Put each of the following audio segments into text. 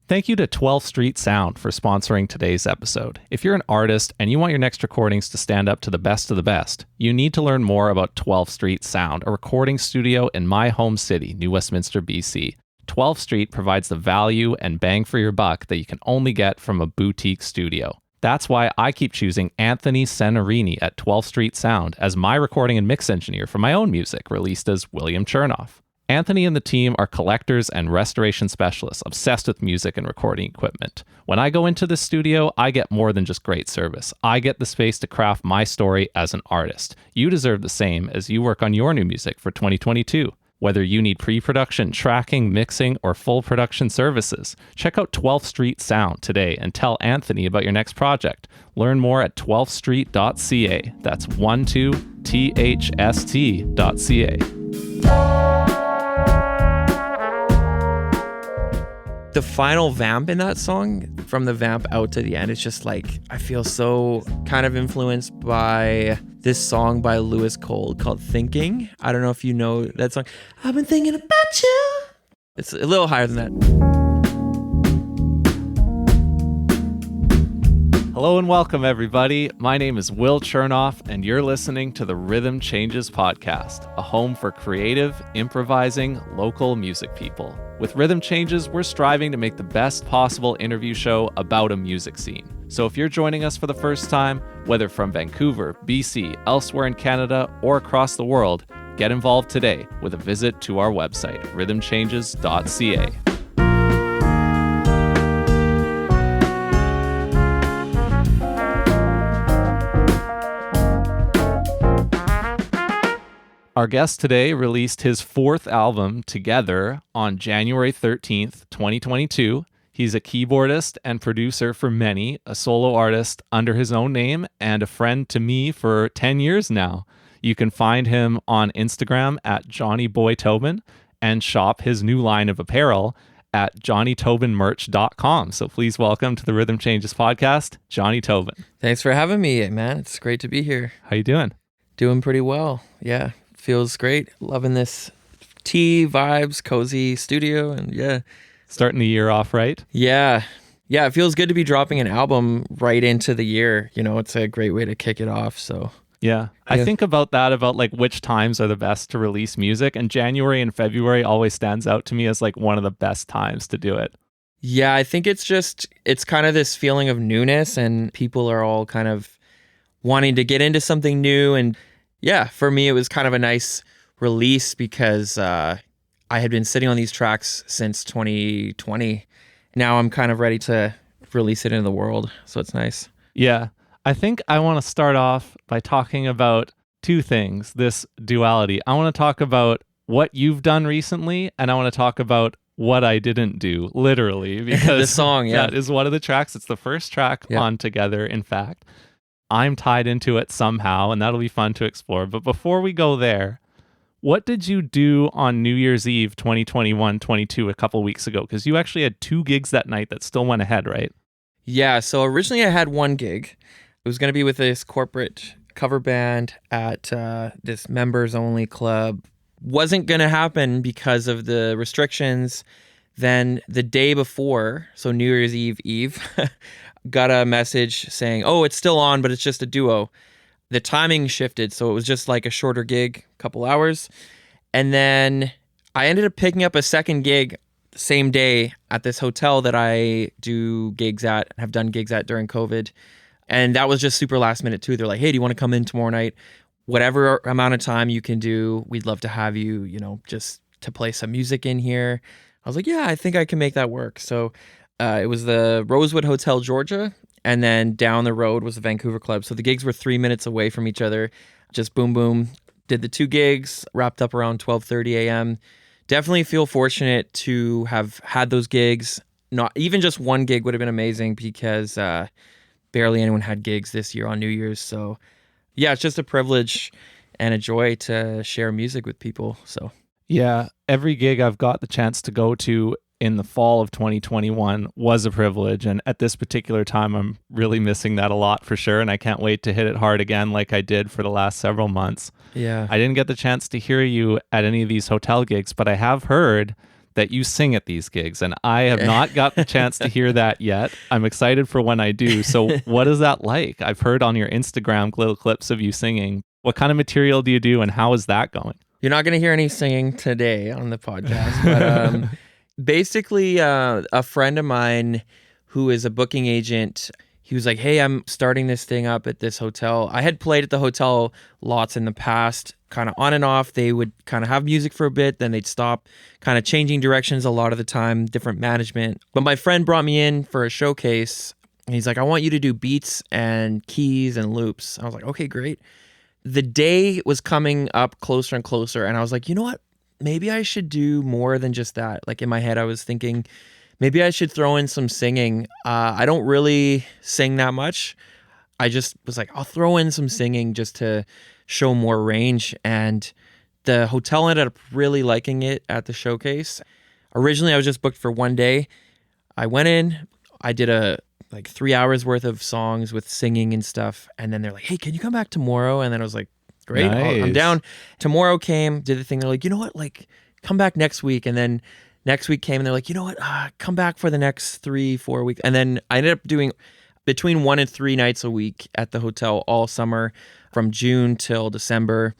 Thank you to 12th Street Sound for sponsoring today's episode. If you're an artist and you want your next recordings to stand up to the best of the best, you need to learn more about 12th Street Sound, a recording studio in my home city, New Westminster, BC. 12th Street provides the value and bang for your buck that you can only get from a boutique studio. That's why I keep choosing Anthony Senarini at 12th Street Sound as my recording and mix engineer for my own music, released as William Chernoff. Anthony and the team are collectors and restoration specialists obsessed with music and recording equipment. When I go into the studio, I get more than just great service. I get the space to craft my story as an artist. You deserve the same as you work on your new music for 2022. Whether you need pre-production, tracking, mixing, or full production services, check out 12th Street Sound today and tell Anthony about your next project. Learn more at 12thstreet.ca. That's 12thst.ca. The final vamp in that song, from the vamp out to the end, it's just like, I feel so kind of influenced by this song by Lewis Cole called Thinking. I don't know if you know that song. I've been thinking about you. It's a little higher than that. Hello and welcome, everybody. My name is Will Chernoff, and you're listening to the Rhythm Changes podcast, a home for creative, improvising, local music people. With Rhythm Changes, we're striving to make the best possible interview show about a music scene. So if you're joining us for the first time, whether from Vancouver, BC, elsewhere in Canada, or across the world, get involved today with a visit to our website, rhythmchanges.ca. Our guest today released his fourth album, Together, on January 13th, 2022. He's a keyboardist and producer for many, a solo artist under his own name, and a friend to me for 10 years now. You can find him on Instagram at Jonny Tobin and shop his new line of apparel at JonnyTobinMerch.com. So please welcome to the Rhythm Changes podcast, Jonny Tobin. Thanks for having me, man. It's great to be here. How you doing? Doing pretty well. Yeah. Feels great. Loving this tea vibes, cozy studio, and yeah. Starting the year off right? Yeah. Yeah, it feels good to be dropping an album right into the year. You know, it's a great way to kick it off. So yeah. I think about that, about like which times are the best to release music, and January and February always stands out to me as like one of the best times to do it. Yeah, I think it's kind of this feeling of newness, and people are all kind of wanting to get into something new. And yeah, for me, it was kind of a nice release because I had been sitting on these tracks since 2020. Now I'm kind of ready to release it into the world. So it's nice. Yeah. I think I want to start off by talking about two things, this duality. I want to talk about what you've done recently, and I want to talk about what I didn't do, literally, because the song, yeah. That is one of the tracks. It's the first track on Together, in fact. I'm tied into it somehow, and that'll be fun to explore. But before we go there, what did you do on New Year's Eve 2021-22 a couple weeks ago? Because you actually had 2 gigs that night that still went ahead, right? Yeah, so originally I had 1 gig. It was going to be with this corporate cover band at this members-only club. Wasn't going to happen because of the restrictions. Then the day before, so New Year's Eve, got a message saying, oh, it's still on, but it's just a duo. The timing shifted, so it was just like a shorter gig, a couple hours. And then I ended up picking up a second gig the same day at this hotel that I do gigs at, have done gigs at during COVID. And that was just super last minute too. They're like, hey, do you want to come in tomorrow night? Whatever amount of time you can do, we'd love to have you, just to play some music in here. I was like, yeah, I think I can make that work. So it was the Rosewood Hotel, Georgia, and then down the road was the Vancouver Club. So the gigs were 3 minutes away from each other. Just boom, boom. Did the 2 gigs, wrapped up around 12:30 a.m. Definitely feel fortunate to have had those gigs. Not even just 1 gig would have been amazing because barely anyone had gigs this year on New Year's. So yeah, it's just a privilege and a joy to share music with people. So yeah, every gig I've got the chance to go to in the fall of 2021 was a privilege. And at this particular time, I'm really missing that a lot for sure. And I can't wait to hit it hard again like I did for the last several months. Yeah. I didn't get the chance to hear you at any of these hotel gigs, but I have heard that you sing at these gigs, and I have not got the chance to hear that yet. I'm excited for when I do. So what is that like? I've heard on your Instagram little clips of you singing. What kind of material do you do, and how is that going? You're not going to hear any singing today on the podcast, but basically a friend of mine who is a booking agent, he was like, hey, I'm starting this thing up at this hotel. I had played at the hotel lots in the past, kind of on and off. They would kind of have music for a bit, then they'd stop, kind of changing directions a lot of the time, different management. But my friend brought me in for a showcase, and he's like, I want you to do beats and keys and loops. I was like, okay, great. The day was coming up closer and closer, and I was like, you know what? Maybe I should do more than just that. Like in my head, I was thinking, maybe I should throw in some singing. I don't really sing that much. I just was like, I'll throw in some singing just to show more range. And the hotel ended up really liking it at the showcase. Originally, I was just booked for one day. I went in, I did like 3 hours worth of songs with singing and stuff. And then they're like, hey, can you come back tomorrow? And then I was like, great, Nice. I'm down. Tomorrow came, did the thing. They're like, you know what? Like, come back next week. And then next week came and they're like, you know what? Come back for the next 3-4 weeks. And then I ended up doing between 1 and 3 nights a week at the hotel all summer from June till December.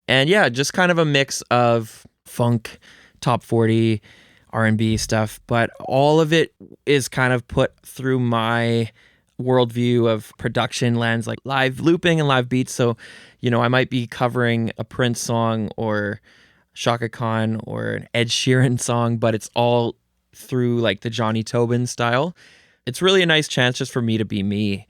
And yeah, just kind of a mix of funk, top 40, R&B stuff, but all of it is kind of put through my worldview of production lens, like live looping and live beats. So, you know, I might be covering a Prince song or Shaka Khan or an Ed Sheeran song, but it's all through like the Jonny Tobin style. It's really a nice chance just for me to be me.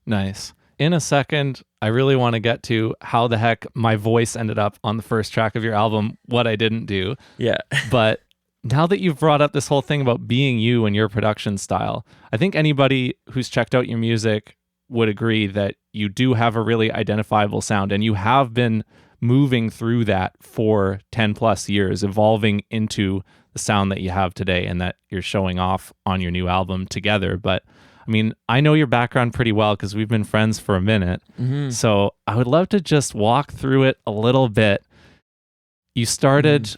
Nice. In a second, I really want to get to how the heck my voice ended up on the first track of your album, What I Didn't Do. Yeah. But now that you've brought up this whole thing about being you and your production style, I think anybody who's checked out your music would agree that you do have a really identifiable sound, and you have been moving through that for 10 plus years, evolving into the sound that you have today and that you're showing off on your new album Together. But I mean, I know your background pretty well because we've been friends for a minute. Mm-hmm. So I would love to just walk through it a little bit. You started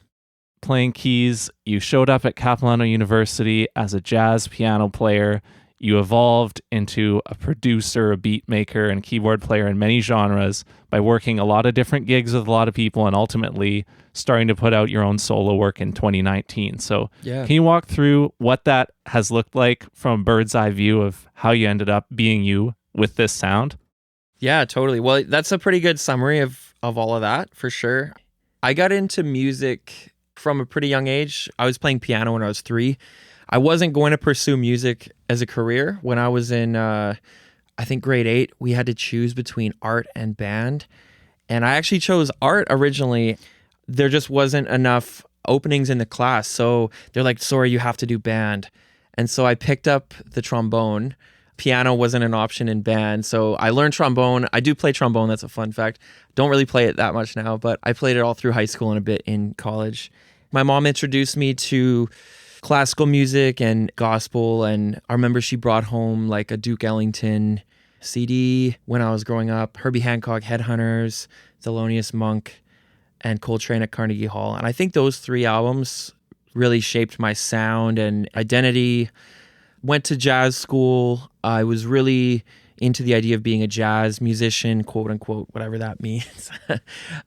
playing keys. You showed up at Capilano University as a jazz piano player. You evolved into a producer, a beat maker, and keyboard player in many genres by working a lot of different gigs with a lot of people and ultimately starting to put out your own solo work in 2019. So Yeah. can you walk through what that has looked like from a bird's eye view of how you ended up being you with this sound? Yeah, totally. Well, that's a pretty good summary of all of that for sure. I got into music from a pretty young age. I was playing piano when I was 3. I wasn't going to pursue music as a career. When I was in, I think grade 8, we had to choose between art and band. And I actually chose art originally. There just wasn't enough openings in the class. So they're like, sorry, you have to do band. And so I picked up the trombone. Piano wasn't an option in band. So I learned trombone. I do play trombone. That's a fun fact. Don't really play it that much now, but I played it all through high school and a bit in college. My mom introduced me to classical music and gospel, and I remember she brought home like a Duke Ellington CD when I was growing up, Herbie Hancock, Headhunters, Thelonious Monk, and Coltrane at Carnegie Hall. And I think those 3 albums really shaped my sound and identity. Went to jazz school. I was really into the idea of being a jazz musician, quote unquote, whatever that means.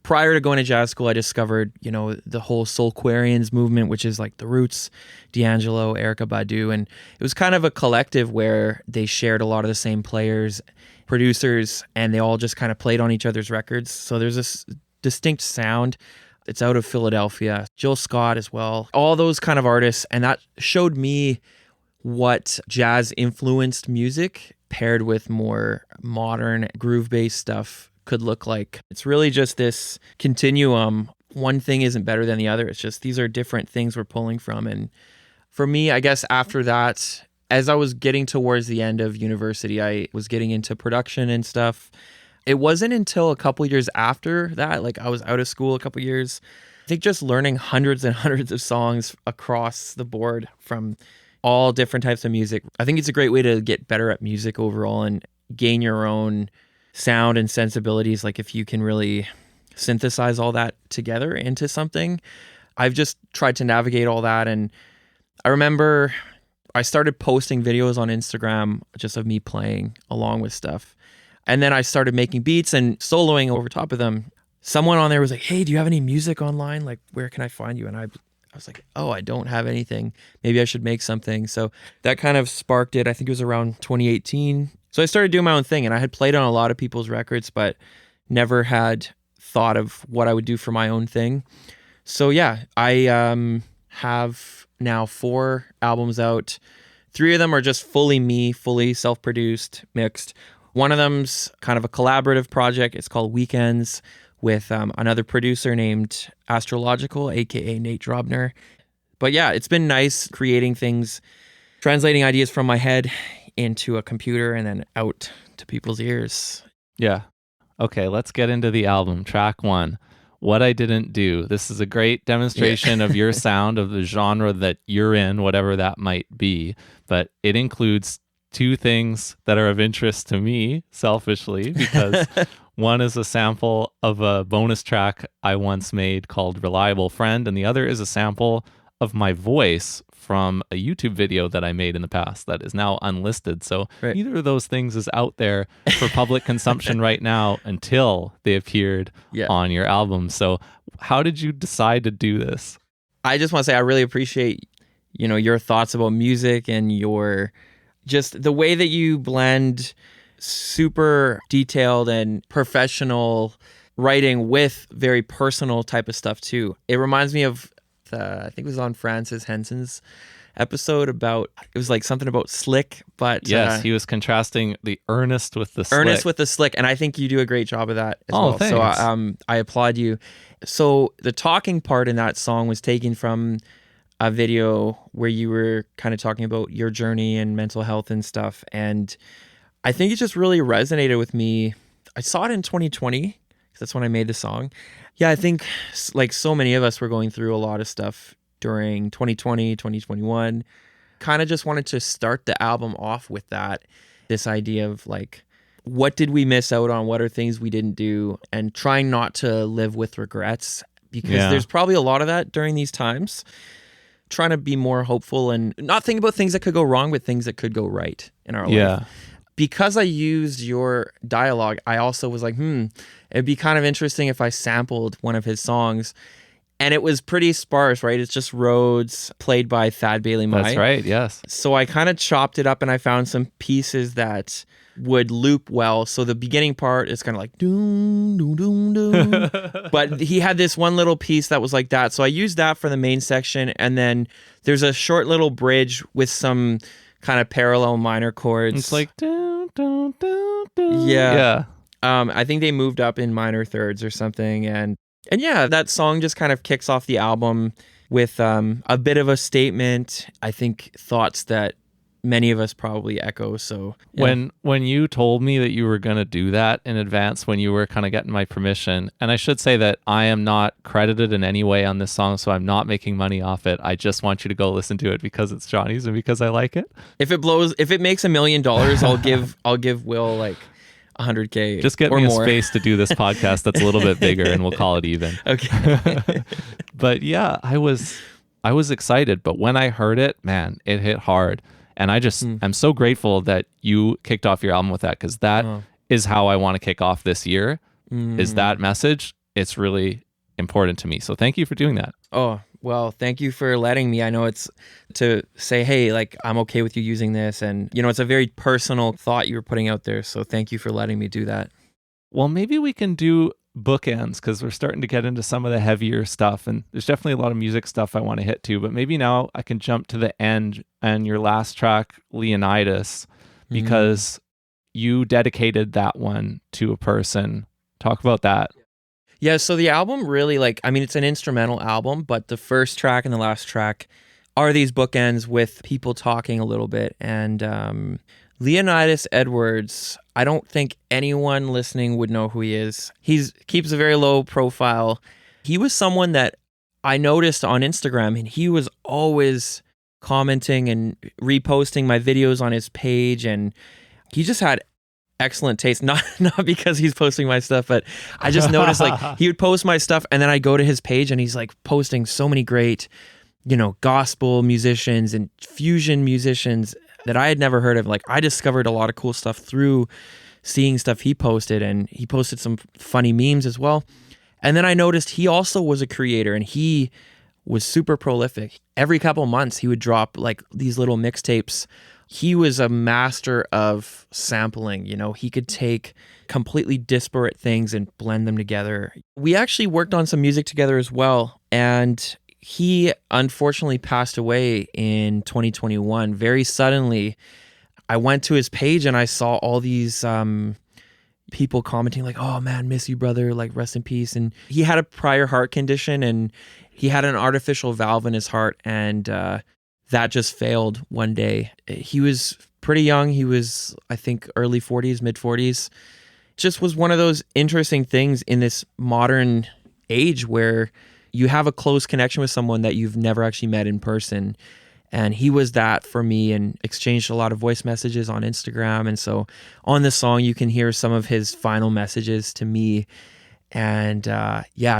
Prior to going to jazz school, I discovered, you know, the whole Soulquarians movement, which is like The Roots, D'Angelo, Erykah Badu. And it was kind of a collective where they shared a lot of the same players, producers, and they all just kind of played on each other's records. So there's this distinct sound. It's out of Philadelphia. Jill Scott as well. All those kind of artists. And that showed me what jazz influenced music paired with more modern groove-based stuff could look like. It's really just this continuum. One thing isn't better than the other. It's just these are different things we're pulling from. And for me, I guess after that, as I was getting towards the end of university, I was getting into production and stuff. It wasn't until a couple years after that, like I was out of school a couple years, I think just learning hundreds and hundreds of songs across the board from all different types of music. I think it's a great way to get better at music overall and gain your own sound and sensibilities. Like if you can really synthesize all that together into something. I've just tried to navigate all that. And I remember I started posting videos on Instagram just of me playing along with stuff. And then I started making beats and soloing over top of them. Someone on there was like, hey, do you have any music online? Like, where can I find you? And I was like, oh, I don't have anything. Maybe I should make something. So that kind of sparked it. I think it was around 2018. So I started doing my own thing, and I had played on a lot of people's records, but never had thought of what I would do for my own thing. So yeah, I have now 4 albums out. 3 of them are just fully me, fully self-produced, mixed. One of them's kind of a collaborative project. It's called Weekends with another producer named Astrological, aka Nate Drobner. But yeah, it's been nice creating things, translating ideas from my head into a computer and then out to people's ears. Yeah. Okay, let's get into the album. Track 1, What I Didn't Do. This is a great demonstration of your sound, of the genre that you're in, whatever that might be. But it includes 2 things that are of interest to me, selfishly, because one is a sample of a bonus track I once made called Reliable Friend, and the other is a sample of my voice from a YouTube video that I made in the past that is now unlisted. So Right. Neither of those things is out there for public consumption right now until they appeared on your album. So how did you decide to do this? I just want to say I really appreciate, your thoughts about music and your just the way that you blend super detailed and professional writing with very personal type of stuff too. It reminds me of I think it was on Francis Henson's episode about, it was like something about slick, but yes, he was contrasting the earnest with the slick. Earnest with the slick, and I think you do a great job of that as well. Thanks. So I applaud you. So the talking part in that song was taken from a video where you were kind of talking about your journey and mental health and stuff, and I think it just really resonated with me. I saw it in 2020 because that's when I made the song. Yeah, I think like so many of us were going through a lot of stuff during 2020, 2021. Kind of just wanted to start the album off with that, this idea of like, what did we miss out on? What are things we didn't do? And trying not to live with regrets, because there's probably a lot of that during these times. Trying to be more hopeful and not think about things that could go wrong, but things that could go right in our life. Because I used your dialogue, I also was like, it'd be kind of interesting if I sampled one of his songs. And it was pretty sparse, right? It's just Rhodes played by Thad Bailey Mai. That's right, yes. So I kind of chopped it up and I found some pieces that would loop well. So the beginning part is kind of like doom, doom, doom, doom. But he had this one little piece that was like that. So I used that for the main section. And then there's a short little bridge with some kind of parallel minor chords. It's like down, down, down, down. Yeah. I think they moved up in minor thirds or something. And yeah, that song just kind of kicks off the album with a bit of a statement. I think thoughts that many of us probably echo. So yeah. When you told me that you were going to do that in advance, when you were kind of getting my permission, and I should say that I am not credited in any way on this song, so I'm not making money off it. I just want you to go listen to it because it's Jonny's and because I like it. If it makes $1 million, I'll give Will like $100K. Just get or me more. a space to do this podcast that's a little bit bigger, and we'll call it even. Okay. But yeah, I was excited, but when I heard it, man, it hit hard. And I'm so grateful that you kicked off your album with that, because that is how I want to kick off this year, is that message. It's really important to me. So thank you for doing that. Oh, well, thank you for letting me. I know it's to say, hey, like, I'm okay with you using this. And, it's a very personal thought you were putting out there. So thank you for letting me do that. Well, maybe we can do bookends, because we're starting to get into some of the heavier stuff, and there's definitely a lot of music stuff I want to hit to, but maybe now I can jump to the end and your last track, Leonidas, because you dedicated that one to a person. Talk about that. Yeah, so the album really, it's an instrumental album, but the first track and the last track are these bookends with people talking a little bit. And Leonidas Edwards, I don't think anyone listening would know who he is. He keeps a very low profile. He was someone that I noticed on Instagram, and he was always commenting and reposting my videos on his page, and he just had excellent taste. Not because he's posting my stuff, but I just noticed like he would post my stuff and then I go to his page and he's like posting so many great, gospel musicians and fusion musicians that I had never heard of. Like I discovered a lot of cool stuff through seeing stuff he posted, and he posted some funny memes as well. And then I noticed he also was a creator and he was super prolific. Every couple months he would drop like these little mixtapes. He was a master of sampling. He could take completely disparate things and blend them together. We actually worked on some music together as well. And he unfortunately passed away in 2021 very suddenly. I went to his page and I saw all these people commenting like, "Oh man, miss you, brother, like rest in peace." And he had a prior heart condition and he had an artificial valve in his heart, and that just failed one day. He was pretty young. He was, I think, early 40s, mid 40s. Just was one of those interesting things in this modern age where you have a close connection with someone that you've never actually met in person. And he was that for me, and exchanged a lot of voice messages on Instagram. And so on this song, you can hear some of his final messages to me. And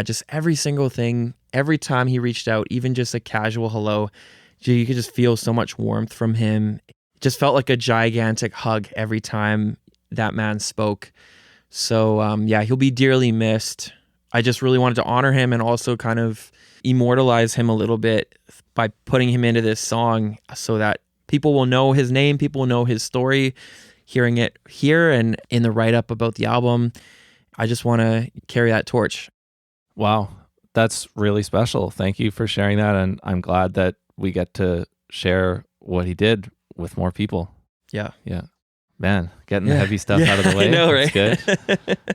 just every single thing, every time he reached out, even just a casual hello, you could just feel so much warmth from him. It just felt like a gigantic hug every time that man spoke. So he'll be dearly missed. I just really wanted to honor him and also kind of immortalize him a little bit by putting him into this song so that people will know his name, people will know his story, hearing it here and in the write-up about the album. I just want to carry that torch. Wow, that's really special. Thank you for sharing that, and I'm glad that we get to share what he did with more people. Yeah. Man, getting the heavy stuff out of the way. I know, right? Good.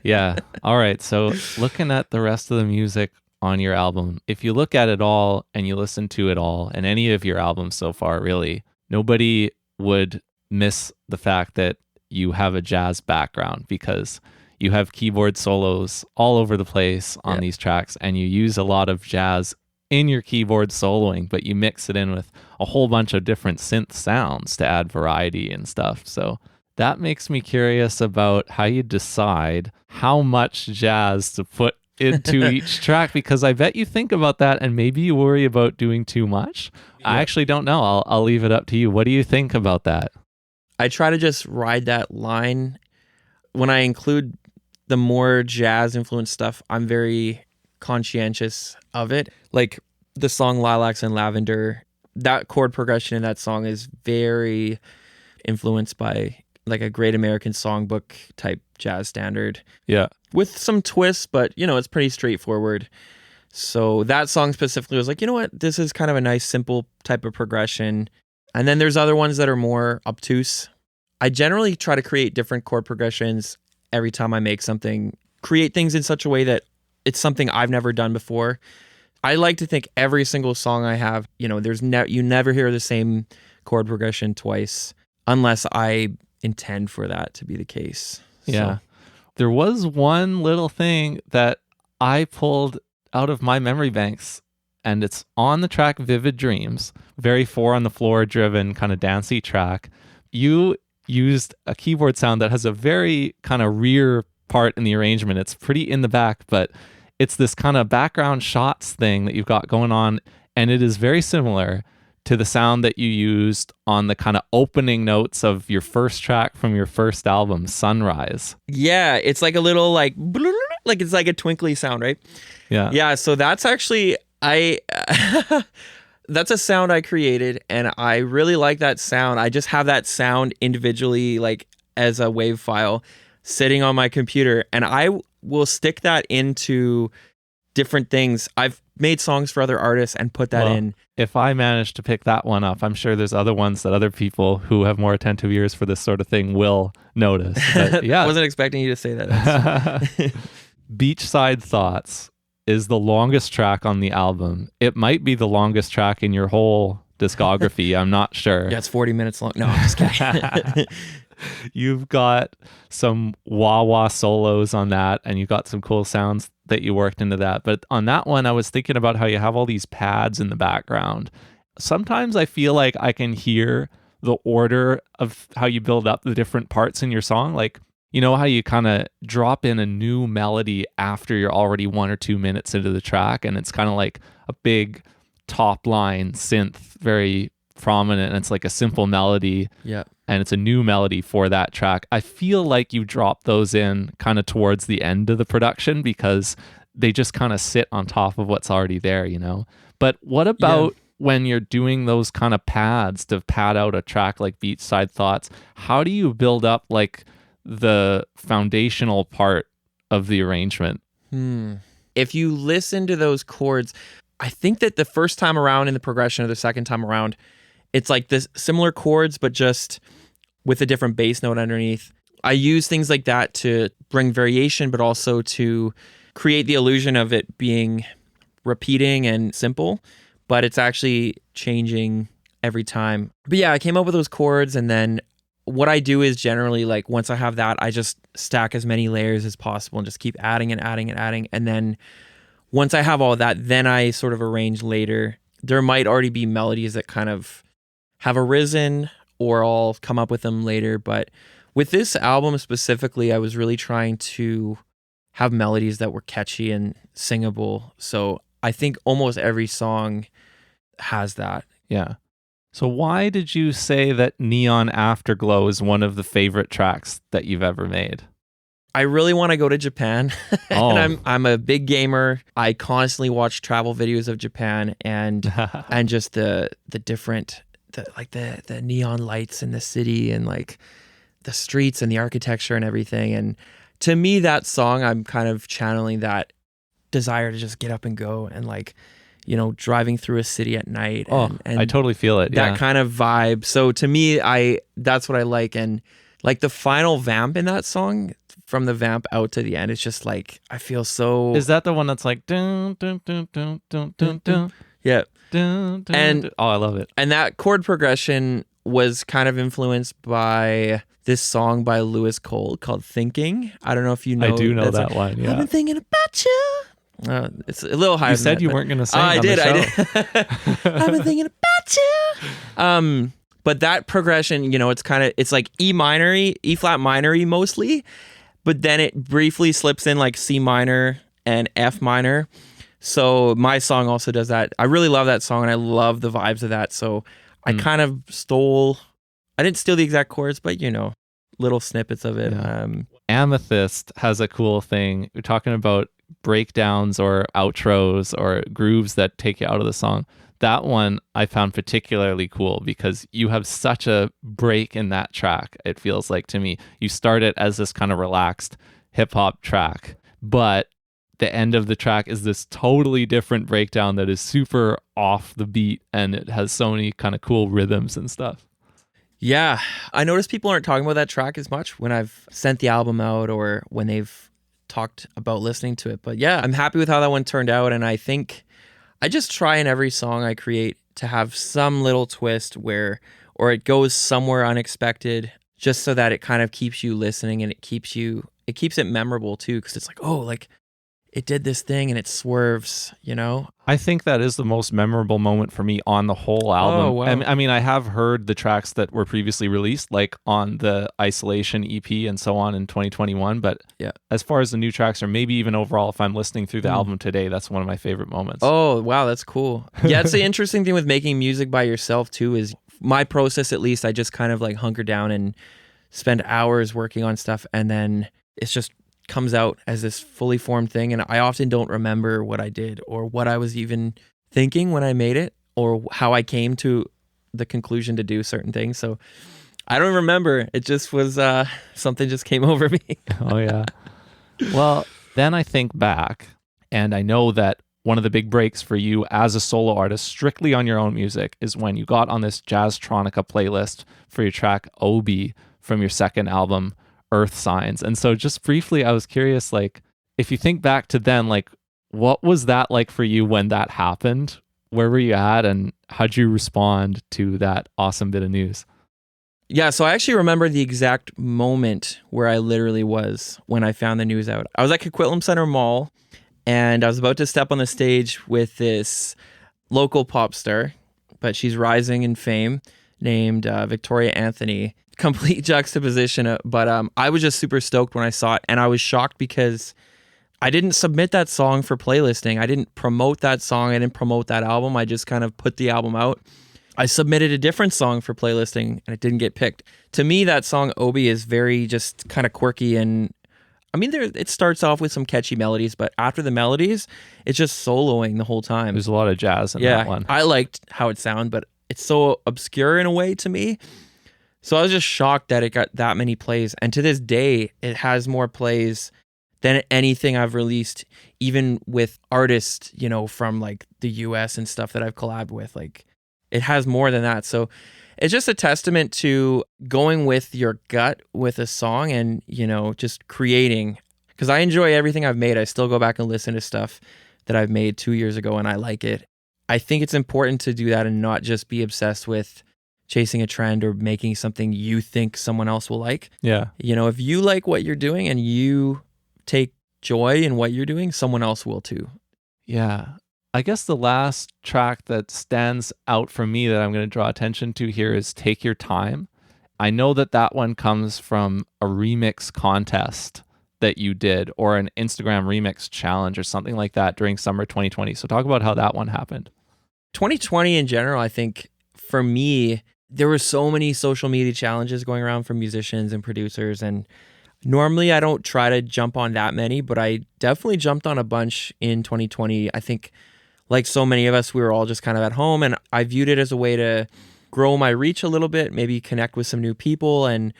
Yeah. All right. So looking at the rest of the music on your album, if you look at it all and you listen to it all, and any of your albums so far, really, nobody would miss the fact that you have a jazz background, because you have keyboard solos all over the place on these tracks, and you use a lot of jazz in your keyboard soloing, but you mix it in with a whole bunch of different synth sounds to add variety and stuff. So that makes me curious about how you decide how much jazz to put into each track, because I bet you think about that and maybe you worry about doing too much. Yeah. I actually don't know. I'll leave it up to you. What do you think about that? I try to just ride that line. When I include the more jazz influenced stuff, I'm very conscientious of it. Like the song Lilacs and Lavender, that chord progression in that song is very influenced by like a Great American Songbook type jazz standard. Yeah. With some twists, but it's pretty straightforward. So that song specifically was like, you know what? This is kind of a nice, simple type of progression. And then there's other ones that are more obtuse. I generally try to create different chord progressions every time I make something, create things in such a way that it's something I've never done before. I like to think every single song I have, there's you never hear the same chord progression twice unless I intend for that to be the case. Yeah. So. There was one little thing that I pulled out of my memory banks, and it's on the track Vivid Dreams, very four on the floor driven kind of dancey track. You used a keyboard sound that has a very kind of rear part in the arrangement. It's pretty in the back, but it's this kind of background shots thing that you've got going on, and it is very similar to the sound that you used on the kind of opening notes of your first track from your first album, Sunrise. Yeah, it's like a little like it's like a twinkly sound, right? Yeah. Yeah, so that's actually that's a sound I created, and I really like that sound. I just have that sound individually, like as a wave file sitting on my computer, and I will stick that into different things. I've made songs for other artists and put that in. If I manage to pick that one up, I'm sure there's other ones that other people who have more attentive ears for this sort of thing will notice. But yeah. I wasn't expecting you to say that. Beachside Thoughts is the longest track on the album. It might be the longest track in your whole discography. I'm not sure. Yeah, it's 40 minutes long. No, I'm just kidding. You've got some wah-wah solos on that, and you've got some cool sounds that you worked into that. But on that one, I was thinking about how you have all these pads in the background. Sometimes I feel like I can hear the order of how you build up the different parts in your song. Like You know how you kind of drop in a new melody after you're already 1 or 2 minutes into the track, and it's kind of like a big top line synth, very prominent, and it's like a simple melody. Yeah. And it's a new melody for that track. I feel like you drop those in kind of towards the end of the production because they just kind of sit on top of what's already there, you know? But what about when you're doing those kind of pads to pad out a track like Beachside Thoughts? How do you build up like the foundational part of the arrangement? If you listen to those chords, I think that the first time around in the progression or the second time around, it's like this similar chords, but just with a different bass note underneath. I use things like that to bring variation, but also to create the illusion of it being repeating and simple, but it's actually changing every time. But yeah, I came up with those chords, and then what I do is generally like once I have that, I just stack as many layers as possible and just keep adding and adding and adding. And then once I have all that, then I sort of arrange later. There might already be melodies that kind of have arisen, or I'll come up with them later. But with this album specifically, I was really trying to have melodies that were catchy and singable. So I think almost every song has that. Yeah. So why did you say that Neon Afterglow is one of the favorite tracks that you've ever made? I really want to go to Japan. And I'm a big gamer. I constantly watch travel videos of Japan and just the different the neon lights in the city and like the streets and the architecture and everything. And to me, that song, I'm kind of channeling that desire to just get up and go and like, you know, driving through a city at night. And I totally feel it. That kind of vibe. So to me, that's what I like. And like the final vamp in that song, from the vamp out to the end, it's just like, I feel so... Is that the one that's like... Dun, dun, dun, dun, dun, dun, dun. Yeah. Dun, dun, and dun. Oh, I love it. And that chord progression was kind of influenced by this song by Lewis Cole called Thinking. I don't know if you know. I do know that line, yeah. I've been thinking about you. It's a little higher. You said you weren't going to sing on the show. I did. I've been thinking about you. But that progression, you know, it's like E flat minor mostly, but then it briefly slips in like C minor and F minor. So my song also does that. I really love that song and I love the vibes of that. So I kind of I didn't steal the exact chords, but you know, little snippets of it. Yeah. Amethyst has a cool thing. You're talking about breakdowns or outros or grooves that take you out of the song. That one I found particularly cool because you have such a break in that track, it feels like to me. You start it as this kind of relaxed hip hop track, but the end of the track is this totally different breakdown that is super off the beat, and it has so many kind of cool rhythms and stuff. Yeah, I noticed people aren't talking about that track as much when I've sent the album out or when they've talked about listening to it. But yeah, I'm happy with how that one turned out, and I think I just try in every song I create to have some little twist or it goes somewhere unexpected, just so that it kind of keeps you listening and it keeps it memorable too, because it's like, oh, like it did this thing and it swerves, you know? I think that is the most memorable moment for me on the whole album. Oh, wow. I mean, I have heard the tracks that were previously released, like on the Isolation EP and so on in 2021. But yeah, as far as the new tracks, or maybe even overall, if I'm listening through the album today, that's one of my favorite moments. Oh, wow, that's cool. Yeah, it's the interesting thing with making music by yourself too, is my process, at least, I just kind of like hunker down and spend hours working on stuff, and then it's just comes out as this fully formed thing, and I often don't remember what I did or what I was even thinking when I made it or how I came to the conclusion to do certain things. So I don't remember. It just was something just came over me. Oh yeah. Well, then I think back, and I know that one of the big breaks for you as a solo artist, strictly on your own music, is when you got on this Jazztronica playlist for your track Obi from your second album, Earth Signs. And so just briefly, I was curious, like, if you think back to then, like, what was that like for you when that happened? Where were you at, and how'd you respond to that awesome bit of news? Yeah, so I actually remember the exact moment where I literally was when I found the news out. I was at Coquitlam Center Mall, and I was about to step on the stage with this local pop star, but she's rising in fame, named Victoria Anthony. complete juxtaposition. But I was just super stoked when I saw it, and I was shocked because I didn't submit that song for playlisting. I didn't promote that song. I didn't promote that album. I just kind of put the album out. I submitted a different song for playlisting and it didn't get picked. To me, that song Obi is very just kind of quirky, and I mean, it starts off with some catchy melodies, but after the melodies, it's just soloing the whole time. There's a lot of jazz in that one. I liked how it sounded, but it's so obscure in a way to me. So I was just shocked that it got that many plays. And to this day, it has more plays than anything I've released, even with artists, from like the US and stuff that I've collabed with. Like, it has more than that. So it's just a testament to going with your gut with a song and, just creating. Because I enjoy everything I've made. I still go back and listen to stuff that I've made 2 years ago and I like it. I think it's important to do that and not just be obsessed with chasing a trend or making something you think someone else will like. Yeah. If you like what you're doing and you take joy in what you're doing, someone else will too. Yeah. I guess the last track that stands out for me that I'm going to draw attention to here is Take Your Time. I know that one comes from a remix contest that you did, or an Instagram remix challenge or something like that during summer 2020. So talk about how that one happened. 2020 in general, I think for me, there were so many social media challenges going around for musicians and producers, and normally I don't try to jump on that many, but I definitely jumped on a bunch in 2020. I think like so many of us, we were all just kind of at home, and I viewed it as a way to grow my reach a little bit, maybe connect with some new people. And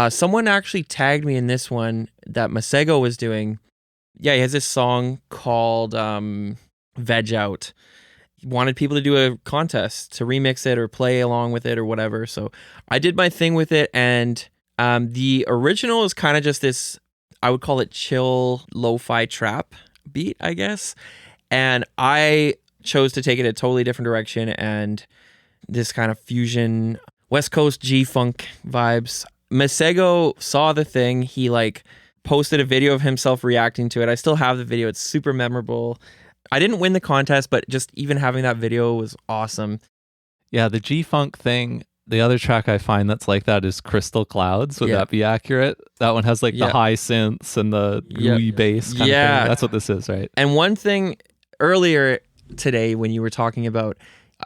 someone actually tagged me in this one that Masego was doing. Yeah, he has this song called Veg Out. He wanted people to do a contest to remix it or play along with it or whatever. So I did my thing with it, and the original is kind of just this, I would call it chill lo-fi trap beat, I guess. And I chose to take it a totally different direction and this kind of fusion, West Coast G-funk vibes. Masego saw the thing. He posted a video of himself reacting to it. I still have the video. It's super memorable. I didn't win the contest, but just even having that video was awesome. Yeah, the G-funk thing. The other track I find that's like that is Crystal Clouds. Would that be accurate? That one has the high synths and the gooey bass kind of thing. That's what this is, right? And one thing earlier today when you were talking about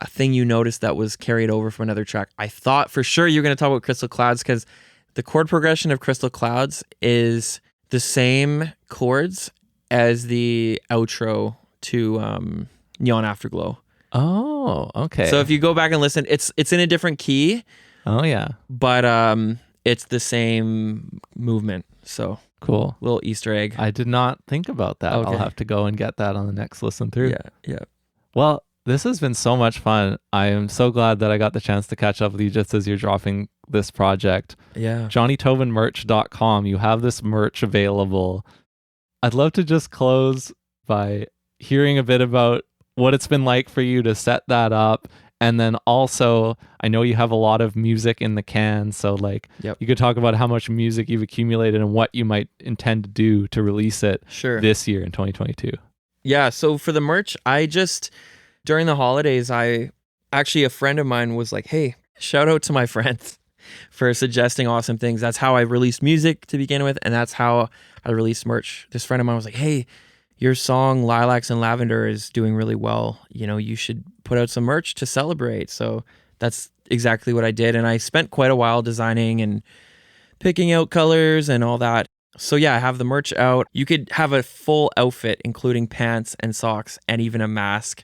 a thing you noticed that was carried over from another track, I thought for sure you were going to talk about Crystal Clouds, because the chord progression of Crystal Clouds is the same chords as the outro to Neon Afterglow. Oh, okay. So if you go back and listen, it's in a different key. Oh, yeah. But it's the same movement. So cool. Little Easter egg. I did not think about that. Okay. I'll have to go and get that on the next listen through. Yeah. Well, this has been so much fun. I am so glad that I got the chance to catch up with you just as you're dropping this project. Yeah. JonnyTobinMerch.com. You have this merch available. I'd love to just close by hearing a bit about what it's been like for you to set that up. And then also, I know you have a lot of music in the can. So you could talk about how much music you've accumulated and what you might intend to do to release it this year in 2022. Yeah. So for the merch, during the holidays, a friend of mine was like, hey, shout out to my friends for suggesting awesome things. That's how I released music to begin with. And that's how I released merch. This friend of mine was like, hey, your song Lilacs and Lavender is doing really well. You should put out some merch to celebrate. So that's exactly what I did. And I spent quite a while designing and picking out colors and all that. So yeah, I have the merch out. You could have a full outfit, including pants and socks and even a mask.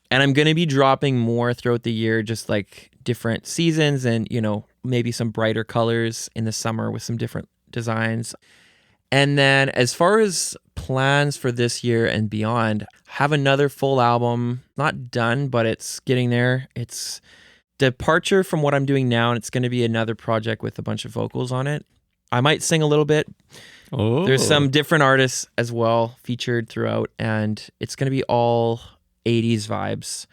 And I'm going to be dropping more throughout the year, just like different seasons and, maybe some brighter colors in the summer with some different designs. And then as far as plans for this year and beyond, have another full album, not done, but it's getting there. It's departure from what I'm doing now, and it's going to be another project with a bunch of vocals on it. I might sing a little bit. Oh. There's some different artists as well featured throughout, and it's going to be all 80s vibes.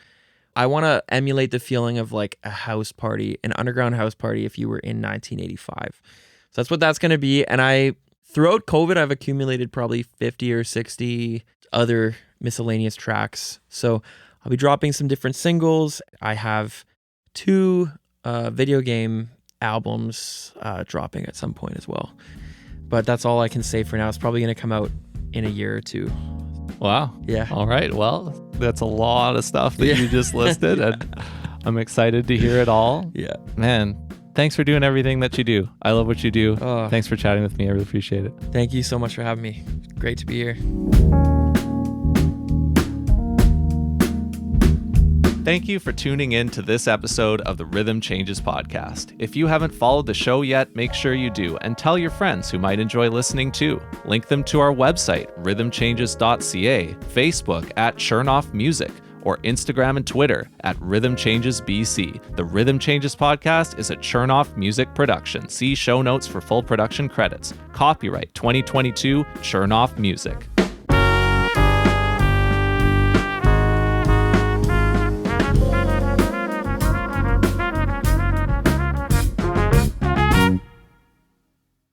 I want to emulate the feeling of like a house party, an underground house party if you were in 1985. So that's what that's going to be. And throughout COVID, I've accumulated probably 50 or 60 other miscellaneous tracks. So I'll be dropping some different singles. I have 2 video game albums dropping at some point as well. But that's all I can say for now. It's probably going to come out in a year or two. Wow. Yeah. All right. Well, that's a lot of stuff that you just listed. And I'm excited to hear it all. Yeah. Man, thanks for doing everything that you do. I love what you do. Oh. Thanks for chatting with me. I really appreciate it. Thank you so much for having me. Great to be here. Thank you for tuning in to this episode of the Rhythm Changes podcast. If you haven't followed the show yet, make sure you do, and tell your friends who might enjoy listening too. Link them to our website, rhythmchanges.ca, Facebook at Chernoff Music, or Instagram and Twitter at Rhythm Changes BC. The Rhythm Changes podcast is a Chernoff Music production. See show notes for full production credits. Copyright 2022 Chernoff Music.